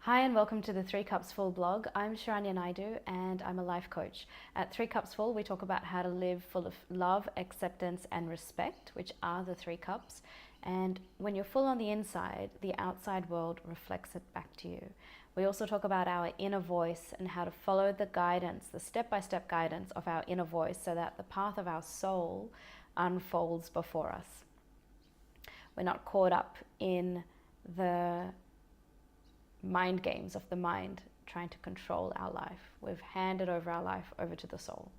Hi and welcome to the Three Cups Full blog. I'm Sharanya and I'm a life coach. At Three Cups Full, we talk about how to live full of love, acceptance and respect, which are the three cups. And when you're full on the inside, the outside world reflects it back to you. We also talk about our inner voice and how to follow the guidance, the step-by-step guidance of our inner voice so that the path of our soul unfolds before us. We're not caught up in the mind games of the mind trying to control our life. We've handed over our life over to the soul.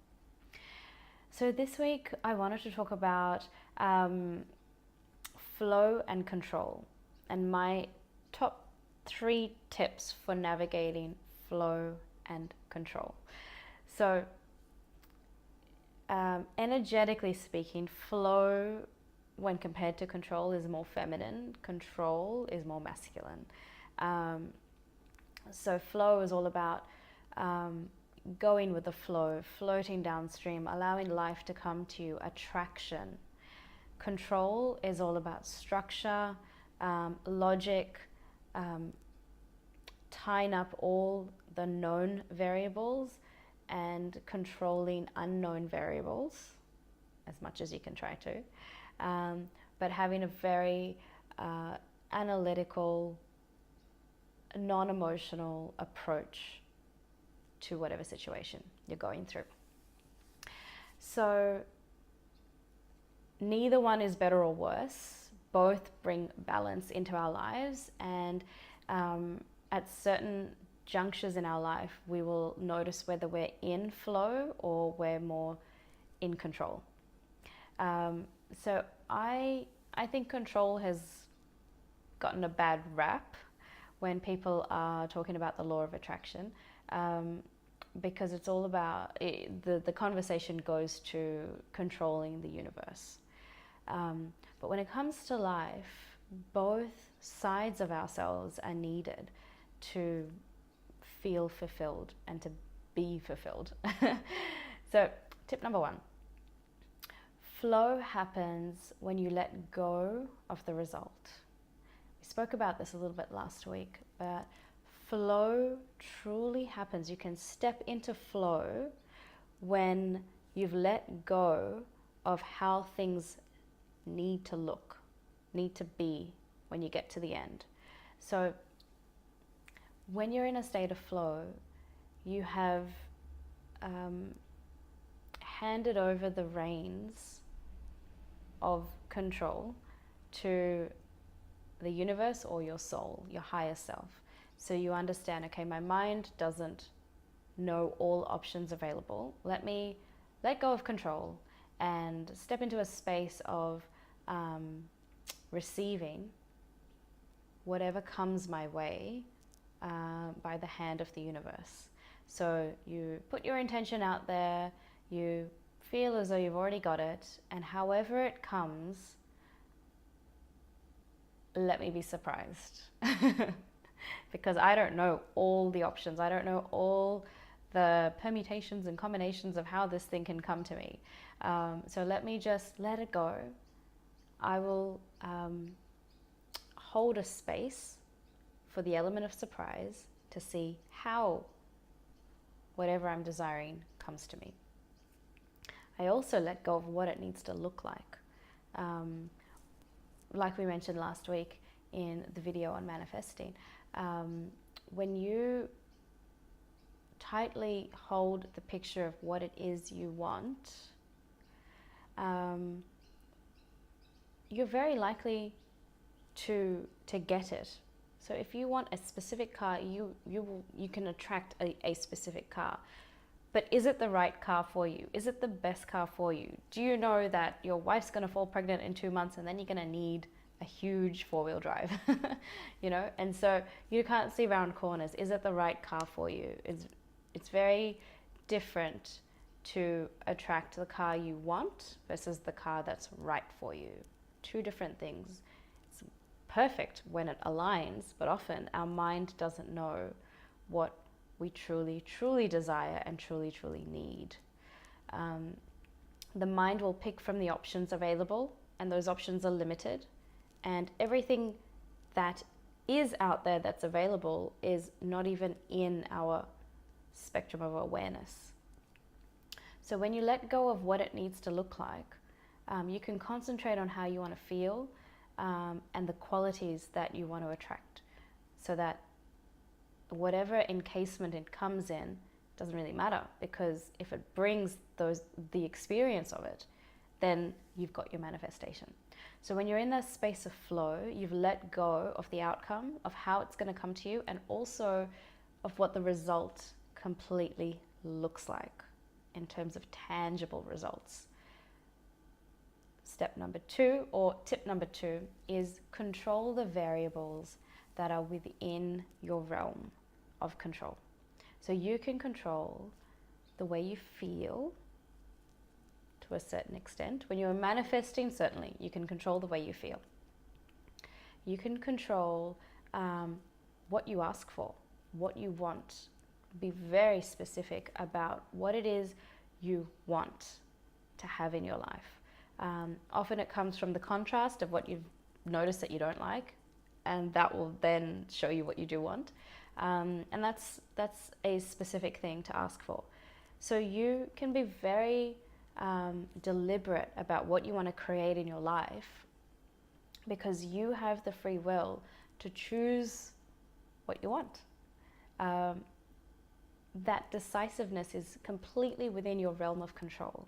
So this week I wanted to talk about flow and control and my top 3 tips for navigating flow and control. So energetically speaking, flow when compared to control is more feminine, control is more masculine. So flow is all about going with the flow, floating downstream, allowing life to come to you, attraction. Control is all about structure, logic, tying up all the known variables and controlling unknown variables as much as you can try to, but having a very analytical, non-emotional approach to whatever situation you're going through. So neither one is better or worse. Both bring balance into our lives, and at certain junctures in our life we will notice whether we're in flow or we're more in control. So I think control has gotten a bad rap when people are talking about the law of attraction, because it's all about, the conversation goes to controlling the universe. But when it comes to life, both sides of ourselves are needed to feel fulfilled and to be fulfilled. So tip number 1, flow happens when you let go of the result. We spoke about this a little bit last week, but flow truly happens. You can step into flow when you've let go of how things need to look, need to be when you get to the end. So when you're in a state of flow, you have handed over the reins of control to the universe or your soul, your higher self. So you understand, okay, my mind doesn't know all options available. Let me let go of control and step into a space of receiving whatever comes my way by the hand of the universe. So you put your intention out there, you feel as though you've already got it, and however it comes, let me be surprised. Because I don't know all the options. I don't know all the permutations and combinations of how this thing can come to me. So let me just let it go. I will hold a space for the element of surprise to see how whatever I'm desiring comes to me. I also let go of what it needs to look like. Like we mentioned last week in the video on manifesting, when you tightly hold the picture of what it is you want, you're very likely to get it. So if you want a specific car, you can attract a specific car. But is it the right car for you? Is it the best car for you? Do you know that your wife's going to fall pregnant in 2 months and then you're going to need a huge 4-wheel drive? You know, and so you can't see around corners. Is it the right car for you? It's very different to attract the car you want versus the car that's right for you. 2 different things. It's perfect when it aligns, but often our mind doesn't know what we truly, truly desire and truly, truly need. The mind will pick from the options available, and those options are limited. And everything that is out there that's available is not even in our spectrum of awareness. So when you let go of what it needs to look like, you can concentrate on how you want to feel, and the qualities that you want to attract, so that whatever encasement it comes in doesn't really matter, because if it brings the experience of it, then you've got your manifestation. So when you're in that space of flow, you've let go of the outcome, of how it's going to come to you, and also of what the result completely looks like in terms of tangible results. Step number 2, or tip number 2, is control the variables that are within your realm of control. So you can control the way you feel to a certain extent. When you're manifesting, certainly, you can control the way you feel. You can control what you ask for, what you want. Be very specific about what it is you want to have in your life. Often it comes from the contrast of what you've noticed that you don't like, and that will then show you what you do want. And that's a specific thing to ask for. So you can be very deliberate about what you want to create in your life, because you have the free will to choose what you want. That decisiveness is completely within your realm of control.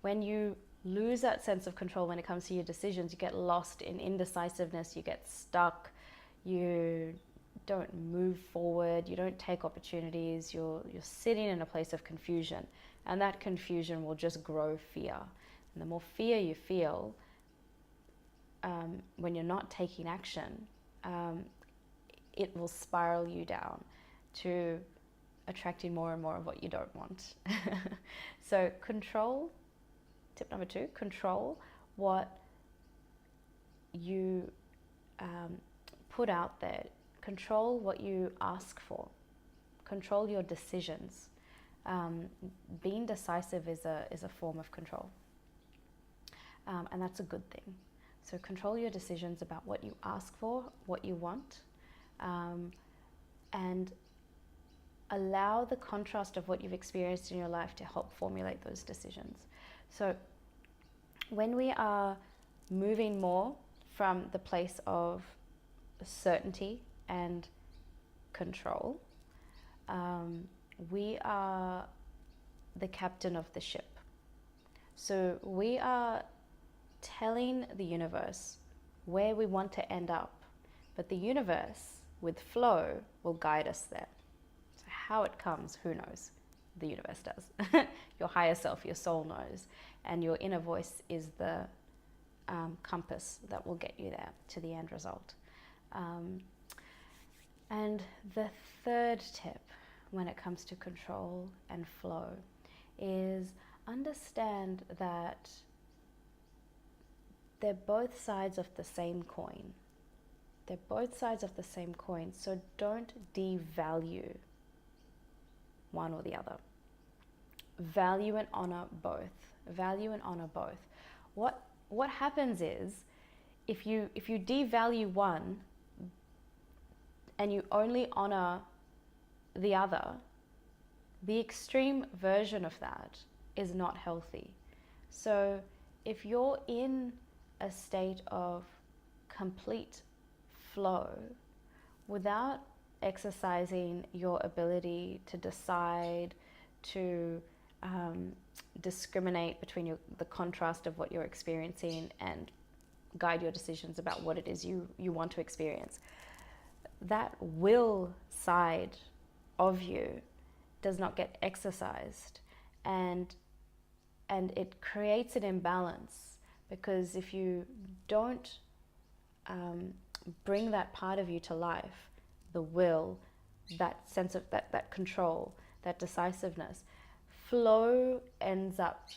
When you lose that sense of control when it comes to your decisions, you get lost in indecisiveness, you get stuck, you don't move forward, you don't take opportunities, you're sitting in a place of confusion, and that confusion will just grow fear. And the more fear you feel when you're not taking action, it will spiral you down to attracting more and more of what you don't want. So control, tip number 2, control what you put out there. Control what you ask for. Control your decisions. Being decisive is a form of control. And that's a good thing. So control your decisions about what you ask for, what you want, and allow the contrast of what you've experienced in your life to help formulate those decisions. So when we are moving more from the place of certainty and control, we are the captain of the ship. So we are telling the universe where we want to end up, but the universe, with flow, will guide us there. So how it comes, who knows? The universe does. Your higher self, your soul knows, and your inner voice is the compass that will get you there to the end result. And the third tip when it comes to control and flow is understand that they're both sides of the same coin. They're both sides of the same coin, so don't devalue one or the other. Value and honor both. Value and honor both. What happens is, if you devalue one and you only honor the other, the extreme version of that is not healthy. So if you're in a state of complete flow without exercising your ability to decide, to discriminate between the contrast of what you're experiencing and guide your decisions about what it is you want to experience, that will side of you does not get exercised, and it creates an imbalance, because if you don't bring that part of you to life, the will, that sense of that control, that decisiveness, flow ends up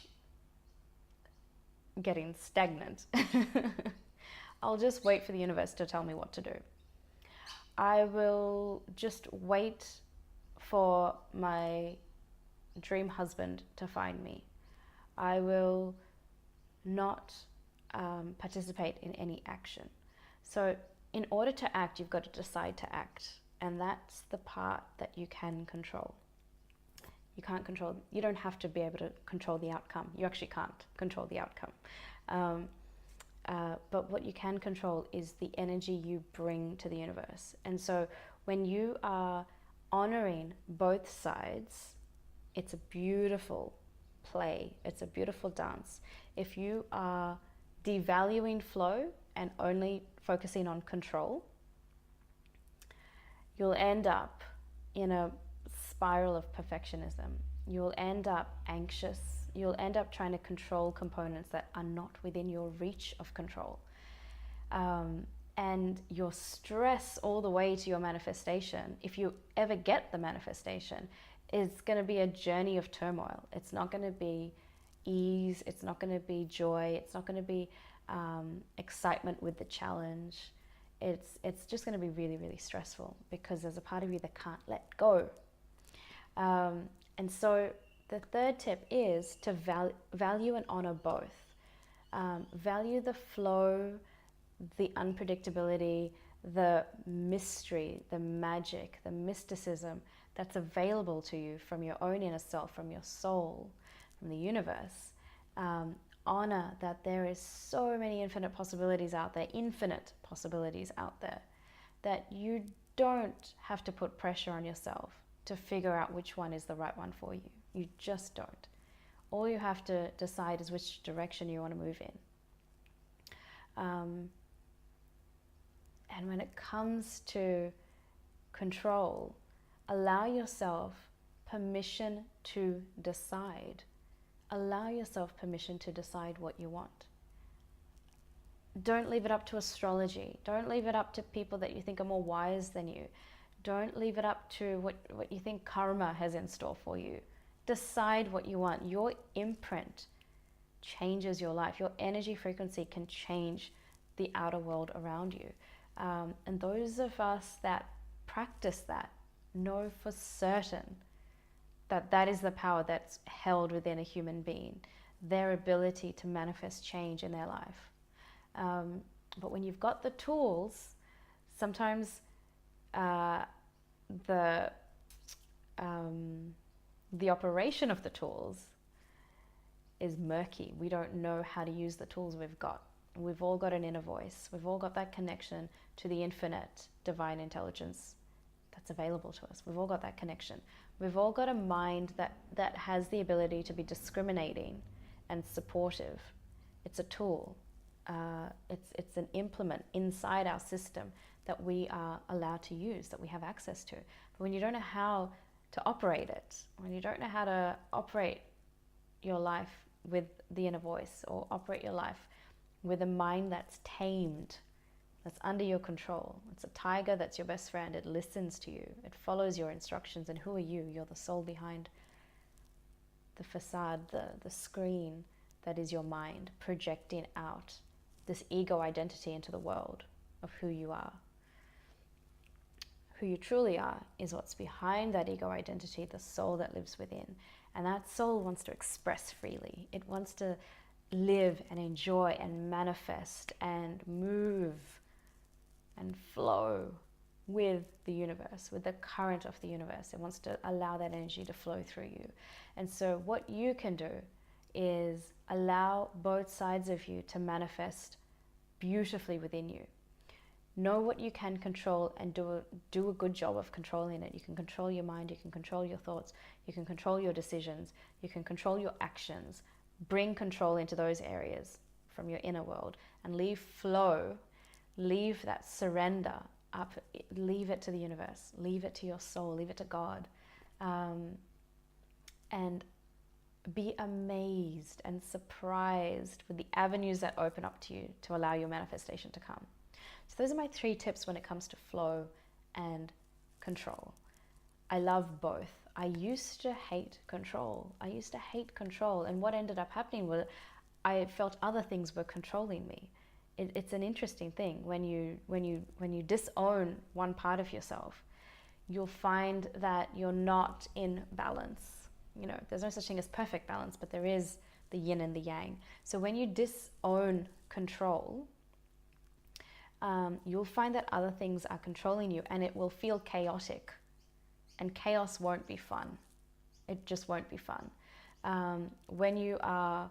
getting stagnant. I'll just wait for the universe to tell me what to do. I will just wait for my dream husband to find me. I will not participate in any action. So in order to act, you've got to decide to act. And that's the part that you can control. You don't have to be able to control the outcome. You actually can't control the outcome. But what you can control is the energy you bring to the universe. And so when you are honoring both sides, it's a beautiful play. It's a beautiful dance. If you are devaluing flow and only focusing on control, you'll end up in a spiral of perfectionism. You'll end up anxious. You'll end up trying to control components that are not within your reach of control. And your stress all the way to your manifestation, if you ever get the manifestation, is going to be a journey of turmoil. It's not going to be ease. It's not going to be joy. It's not going to be excitement with the challenge. It's just going to be really, really stressful because there's a part of you that can't let go. And so the third tip is to value and honor both. Value the flow, the unpredictability, the mystery, the magic, the mysticism that's available to you from your own inner self, from your soul, from the universe. Honor that there is so many infinite possibilities out there, that you don't have to put pressure on yourself to figure out which one is the right one for you. You just don't. All you have to decide is which direction you want to move in. And when it comes to control, allow yourself permission to decide. Allow yourself permission to decide what you want. Don't leave it up to astrology. Don't leave it up to people that you think are more wise than you. Don't leave it up to what you think karma has in store for you. Decide what you want. Your imprint changes your life. Your energy frequency can change the outer world around you. And those of us that practice that know for certain that that is the power that's held within a human being, their ability to manifest change in their life. But when you've got the tools, sometimes the operation of the tools is murky. We don't know how to use the tools we've got. We've all got an inner voice. We've all got that connection to the infinite divine intelligence that's available to us. We've all got that connection. We've all got a mind that has the ability to be discriminating and supportive. It's a tool. It's an implement inside our system that we are allowed to use, that we have access to. But when you don't know how to operate it, when you don't know how to operate your life with the inner voice, or operate your life with a mind that's tamed, that's under your control. It's a tiger that's your best friend. It listens to you. It follows your instructions. And who are you? You're the soul behind the facade, the screen that is your mind, projecting out this ego identity into the world of who you are. Who you truly are is what's behind that ego identity, the soul that lives within. And that soul wants to express freely. It wants to live and enjoy and manifest and move and flow with the universe, with the current of the universe. It wants to allow that energy to flow through you. And so what you can do is allow both sides of you to manifest beautifully within you. Know what you can control and do a good job of controlling it. You can control your mind, you can control your thoughts, you can control your decisions, you can control your actions. Bring control into those areas from your inner world and leave flow, leave that surrender up, leave it to the universe, leave it to your soul, leave it to God. And be amazed and surprised with the avenues that open up to you to allow your manifestation to come. So those are my 3 tips when it comes to flow and control. I love both. I used to hate control. And what ended up happening was I felt other things were controlling me. It's an interesting thing. When you disown one part of yourself, you'll find that you're not in balance. You know, there's no such thing as perfect balance, but there is the yin and the yang. So when you disown control, you'll find that other things are controlling you, and it will feel chaotic. And chaos won't be fun. It just won't be fun. When you are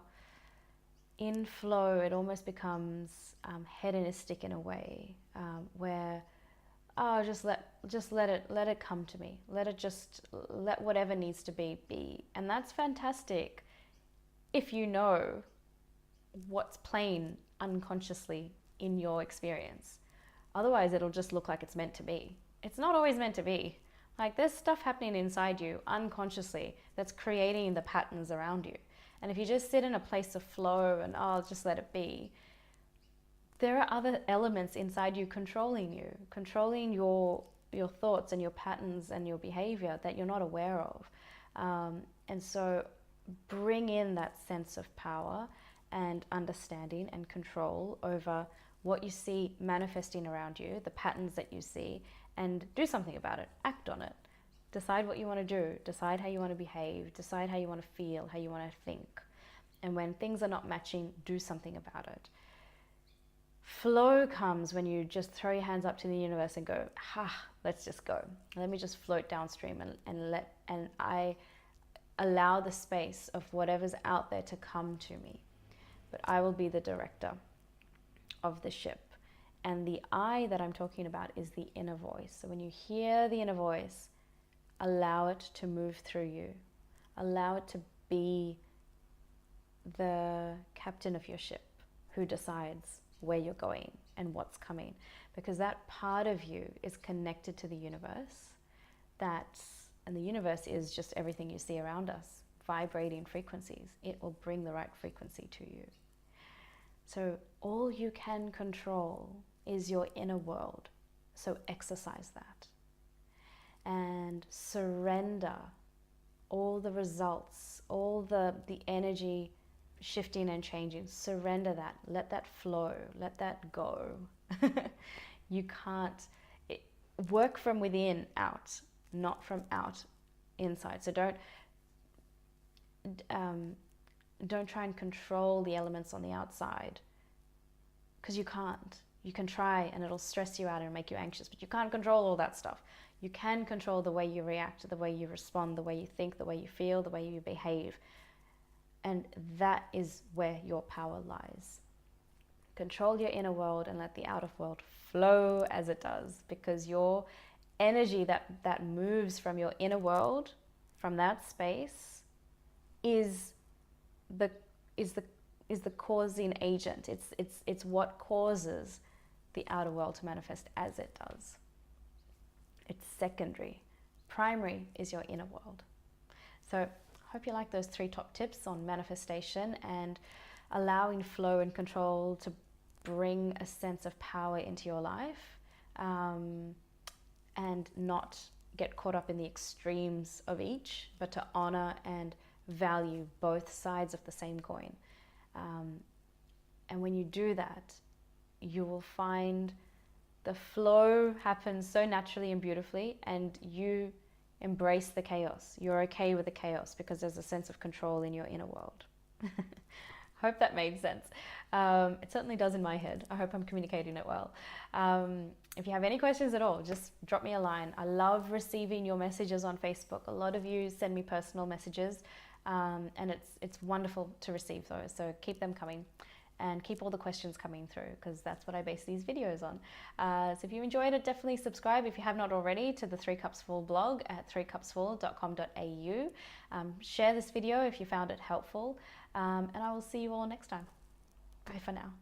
in flow, it almost becomes hedonistic in a way, where just let it come to me. Let whatever needs to be. And that's fantastic if you know what's playing unconsciously in your experience. Otherwise, it'll just look like it's meant to be. It's not always meant to be. Like, there's stuff happening inside you unconsciously that's creating the patterns around you. And if you just sit in a place of flow and just let it be, there are other elements inside you, controlling your thoughts and your patterns and your behavior that you're not aware of. And so bring in that sense of power and understanding and control over what you see manifesting around you, the patterns that you see, and do something about it. Act on it. Decide what you want to do. Decide how you want to behave. Decide how you want to feel, how you want to think. And when things are not matching, do something about it. Flow comes when you just throw your hands up to the universe and go, let's just go. Let me just float downstream and I allow the space of whatever's out there to come to me. But I will be the director of the ship. And the I that I'm talking about is the inner voice. So when you hear the inner voice, allow it to move through you. Allow it to be the captain of your ship who decides where you're going and what's coming. Because that part of you is connected to the universe. And the universe is just everything you see around us, vibrating frequencies. It will bring the right frequency to you. So all you can control is your inner world. So exercise that. And surrender all the results, all the energy shifting and changing. Surrender that. Let that flow. Let that go. You can't work from within out, not from out inside. So don't try and control the elements on the outside, because you can't. You can try and it'll stress you out and make you anxious, but you can't control all that stuff. You can control the way you react, the way you respond, the way you think, the way you feel, the way you behave. And that is where your power lies. Control your inner world and let the outer world flow as it does, because your energy that moves from your inner world, from that space, is the causing agent. It's what causes the outer world to manifest as it does. It's secondary. Primary is your inner world. So hope you like those 3 top tips on manifestation and allowing flow and control to bring a sense of power into your life, and not get caught up in the extremes of each, but to honor and value both sides of the same coin. And when you do that, you will find the flow happens so naturally and beautifully, and you embrace the chaos. You're okay with the chaos because there's a sense of control in your inner world. Hope that made sense. It certainly does in my head. I hope I'm communicating it well. If you have any questions at all, just drop me a line. I love receiving your messages on Facebook. A lot of you send me personal messages, and it's wonderful to receive those. So keep them coming. And keep all the questions coming through, because that's what I base these videos on. So if you enjoyed it, definitely subscribe if you have not already to the 3 Cups Full blog at 3cupsfull.com.au. Share this video if you found it helpful, and I will see you all next time. Bye for now.